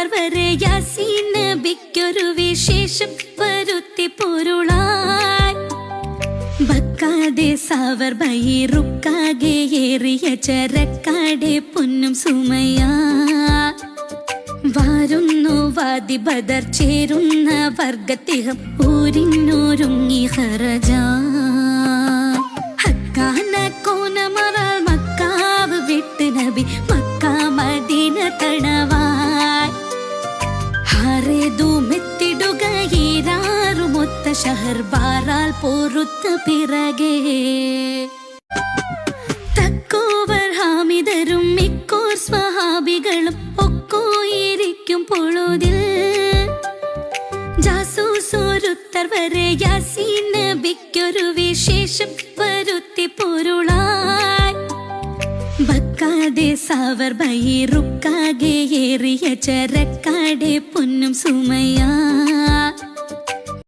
സൂറുത്തർ വരെ യാസീൻ നബിക്കൊരു വിശേഷം വരുത്തി പൊരുളായി ബക്കാതെ സാവർ ബൈറുക്കാകെ ഏറിയ ചരക്കാടെ പൊന്നും സുമയ വാരുന്നു വാദി ബദർ ചേരുന്ന വർഗത്തിഹം ഊരിന്നൂരുങ്ങി ഹറജ ഹക്കാന കോനമറാൽ മക്കാവ് വിട്ട് നബി മക്ക മദീന തണവായി ഹാരേതു മെത്തിടുക ഏറാറുമൊത്ത ഷഹർ ബാറാൽ പൊറുത്ത പിറകെ തക്കോവർ ഹാമിദരും മിക്കോർ സ്വഹാബികളും ഒക്കോയിരിക്കും പൊഴുതിൽ ജാസൂസോരുത്തർ വരെ യാസീൻ നബിക്കൊരു വിശേഷം വരുത്തി പൊരുളായി ബക്കാതെ സാവർ ബൈറുക്കാകെ ഏറിയ ചരക്കാടെ പൊന്നും സുമയ